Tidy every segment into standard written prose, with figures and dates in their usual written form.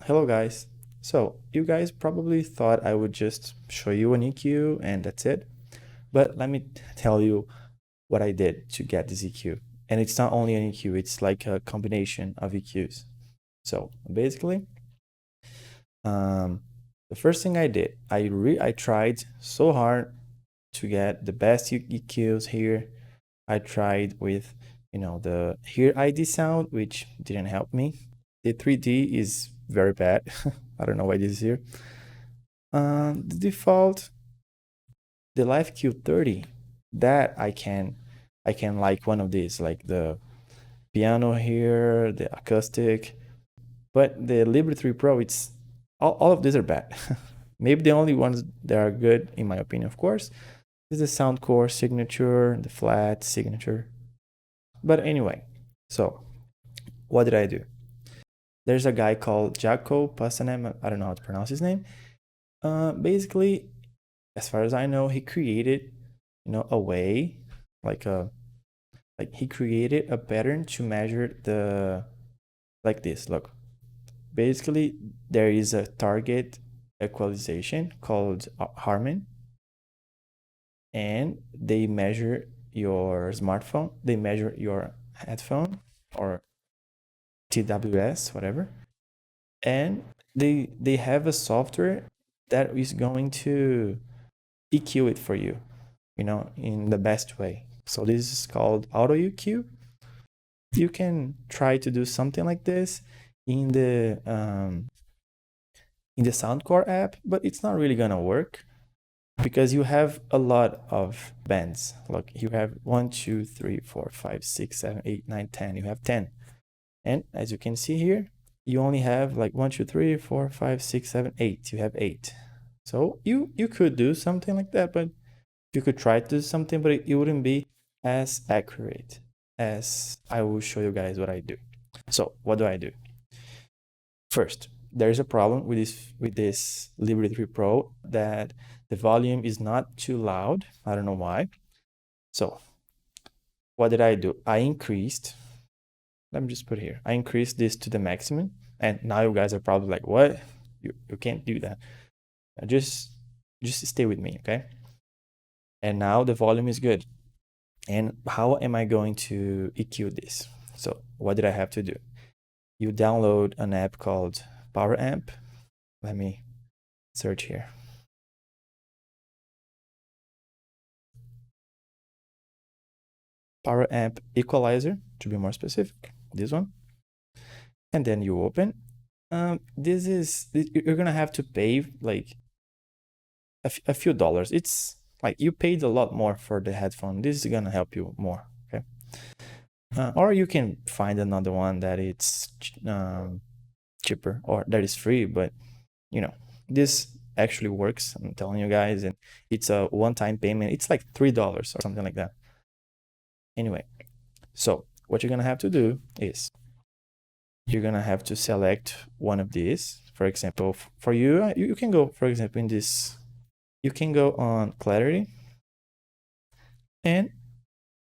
Hello guys. So you guys probably thought I would just show you an EQ and that's it. But let me tell you what I did to get this EQ. And it's not only an EQ, it's like a combination of EQs. So basically, um, the first thing I did, I tried so hard to get the best EQs here. I tried with, the here ID sound, which didn't help me. The 3D is very bad. I don't know why this is here. The default, the Live Q30, that I can like one of these, like the piano here, the acoustic, but the Libre 3 Pro, it's all of these are bad. Maybe the only ones that are good, in my opinion, of course, is the Soundcore signature, the flat signature. But anyway, so what did I do? There's a guy called Jaco Passanem, I don't know how to pronounce his name. Basically, as far as I know, he created, a way, like a like he created a pattern to measure the like this. Look, basically, there is a target equalization called Harman, and they measure your smartphone, they measure your headphone or TWS, whatever, and they have a software that is going to EQ it for you, in the best way. So this is called auto EQ. You can try to do something like this in the Soundcore app, but it's not really gonna work because you have a lot of bands. Look, you have 1, 2, 3, 4, 5, 6, 7, 8, 9, 10. You have 10. And as you can see here, you only have like 1, 2, 3, 4, 5, 6, 7, 8. You have 8. So you could do something like that, but you could try to do something, but it wouldn't be as accurate as I will show you guys what I do. So what do I do? First, there's a problem with this Libre 3 Pro that the volume is not too loud. I don't know why. So what did I do? Let me just put here. I increased this to the maximum. And now you guys are probably like, what? You can't do that. Just stay with me, okay? And now the volume is good. And how am I going to EQ this? So what did I have to do? You download an app called poweramp. Let me search here. Poweramp equalizer, to be more specific, this one. And then you open. You're gonna have to pay like a few dollars. It's like you paid a lot more for the headphone. This is gonna help you more, okay? Or you can find another one that it's cheaper or that is free, but this actually works. I'm telling you guys, and it's a one-time payment. It's like $3 or something like that. Anyway, so what you're gonna have to do is you're gonna have to select one of these. For example, for you, you can go, for example, in this, you can go on clarity, and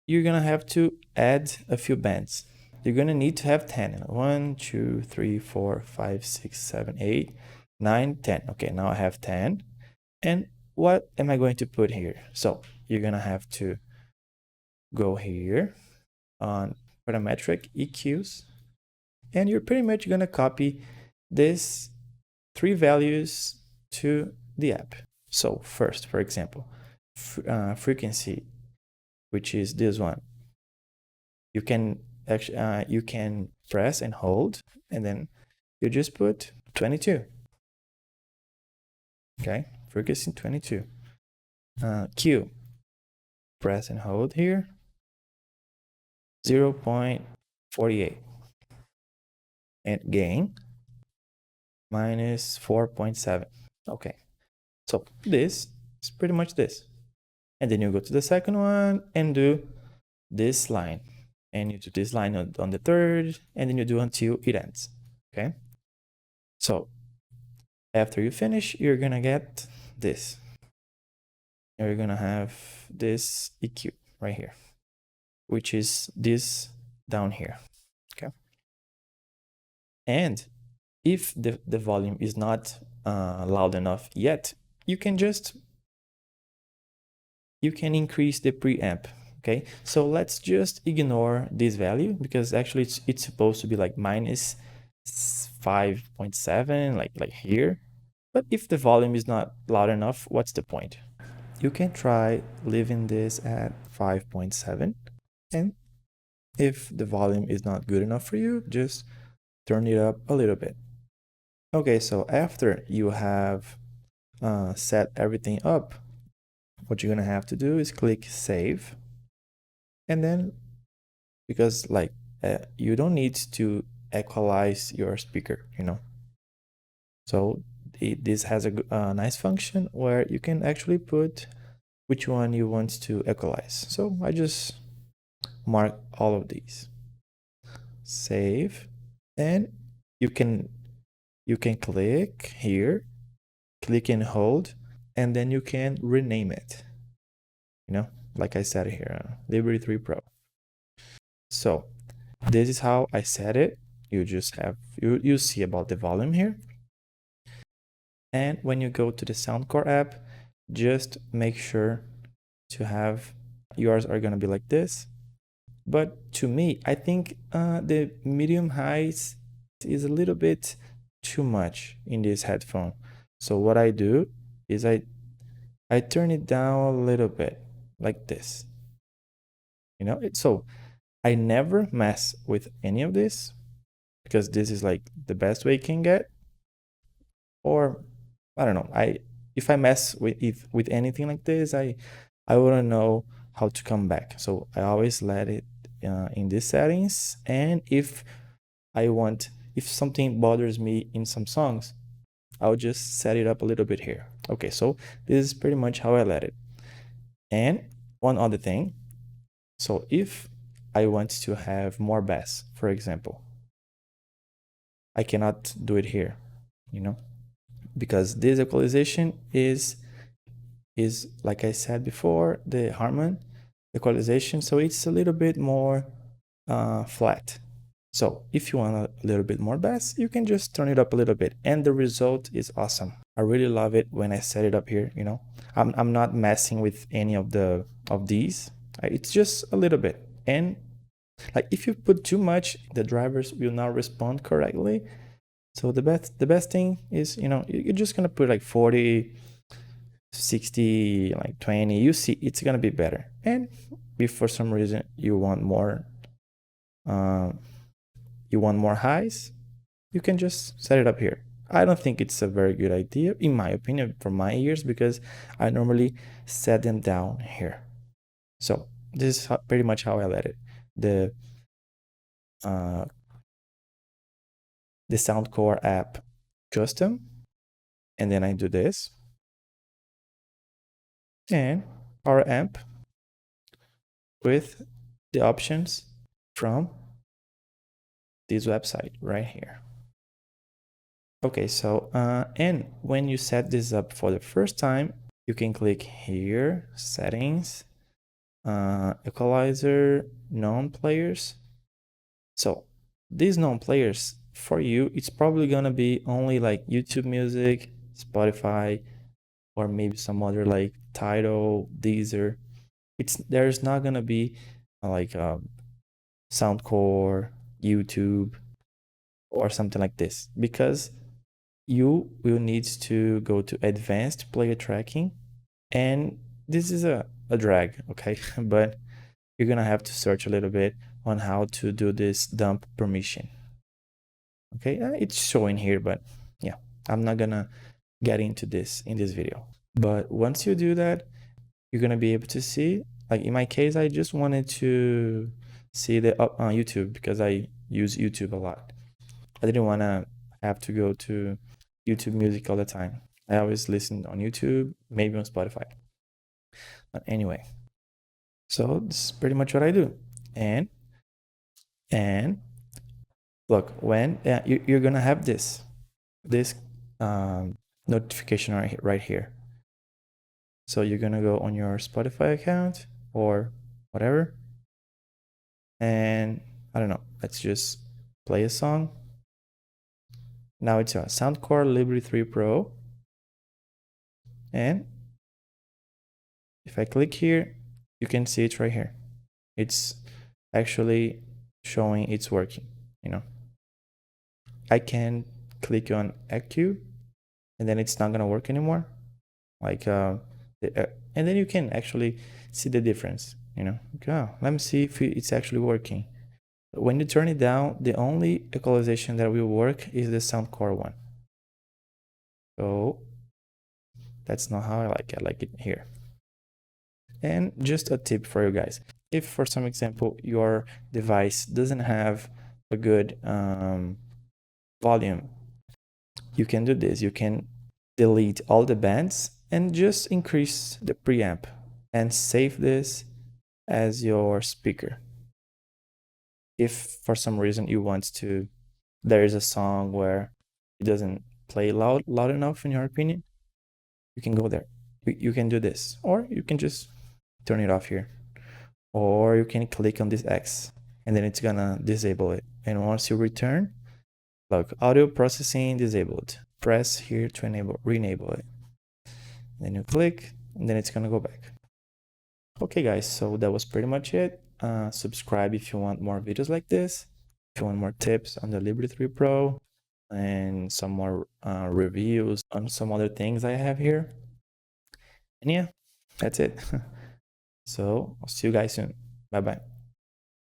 you're gonna have to add a few bands. You're gonna need to have 10. 1, 2, 3, 4, 5, 6, 7, 8, 9, 10. Okay, now I have 10. And what am I going to put here? So you're gonna have to go here on parametric EQs, and you're pretty much gonna copy these three values to the app. So first, for example, frequency, which is this one. You can actually you can press and hold, and then you just put 22. Okay, frequency 22. Q, press and hold here, 0.48, and gain minus 4.7. Okay, so this is pretty much this. And then you go to the second one and do this line, and you do this line on the third, and then you do until it ends. Okay, so after you finish, you're gonna get this. You're gonna have this EQ right here, which is this down here. Okay, and if the volume is not loud enough yet, you can just you can increase the preamp. Okay, so let's just ignore this value because actually it's supposed to be like minus 5.7, like here. But if the volume is not loud enough, what's the point? You can try leaving this at 5.7, and if the volume is not good enough for you, just turn it up a little bit. Okay, so after you have set everything up, what you're gonna have to do is click save, and then because like you don't need to equalize your speaker, so this has a nice function where you can actually put which one you want to equalize. So I just mark all of these, save, and you can click here, click and hold, and then you can rename it, like I said here, Liberty 3 Pro. So this is how I set it. You just have you see about the volume here. And when you go to the Soundcore app, just make sure to have yours are gonna be like this. But to me, I think the medium highs is a little bit too much in this headphone. So what I do is I turn it down a little bit like this. So I never mess with any of this because this is like the best way you can get. Or I don't know. If I mess with anything like this, I wouldn't know how to come back. So I always let it in these settings. And if if something bothers me in some songs, I'll just set it up a little bit here. Okay, so this is pretty much how I let it. And one other thing. So if I want to have more bass, for example, I cannot do it here, because this equalization is like I said before, the Harman equalization, so it's a little bit more flat. So if you want a little bit more bass, you can just turn it up a little bit, and the result is awesome. I really love it when I set it up here. I'm not messing with any of these. It's just a little bit, and like if you put too much, the drivers will not respond correctly. So the best thing is, you're just gonna put like 40, 60, like 20. You see, it's gonna be better. And if for some reason uh, you want more highs, you can just set it up here. I don't think it's a very good idea, in my opinion, for my ears, because I normally set them down here. So this is pretty much how I let it. Uh, the Soundcore app custom, and then I do this, and our amp with the options from this website right here. Okay, so and when you set this up for the first time, you can click here, settings, equalizer, known players. So these known players for you, it's probably gonna be only like YouTube Music, Spotify, or maybe some other like Tidal, Deezer. There's not gonna be like Soundcore, YouTube, or something like this, because you will need to go to advanced player tracking, and this is a drag, okay? But you're gonna have to search a little bit on how to do this dump permission. Okay, it's showing here, but yeah, I'm not gonna get into this in this video. But once you do that, you're gonna be able to see, like in my case, I just wanted to see the YouTube because I use YouTube a lot. I didn't want to have to go to YouTube Music all the time. I always listen on YouTube, maybe on Spotify. But anyway, so this is pretty much what I do. And look, when you're gonna have this notification right here. So you're gonna go on your Spotify account or whatever, and I don't know. Let's just play a song. Now it's a Soundcore Libre 3 Pro. And if I click here, you can see it right here. It's actually showing it's working, you know. I can click on EQ and then it's not gonna work anymore. Like, and then you can actually see the difference, you know. Oh, let me see if it's actually working. When you turn it down, the only equalization that will work is the Soundcore one. So that's not how I like it. I like it here. And just a tip for you guys. If for some example, your device doesn't have a good volume, you can do this. You can delete all the bands and just increase the preamp and save this as your speaker. If for some reason you want to, there is a song where it doesn't play loud enough in your opinion, you can go there. You can do this, or you can just turn it off here, or you can click on this X and then it's gonna disable it. And once you return, look, audio processing disabled. Press here to re-enable it. Then you click, and then it's gonna go back. Okay, guys, so that was pretty much it. Subscribe if you want more videos like this. If you want more tips on the Libre 3 Pro and some more reviews on some other things I have here. And yeah, that's it. So I'll see you guys soon. Bye bye.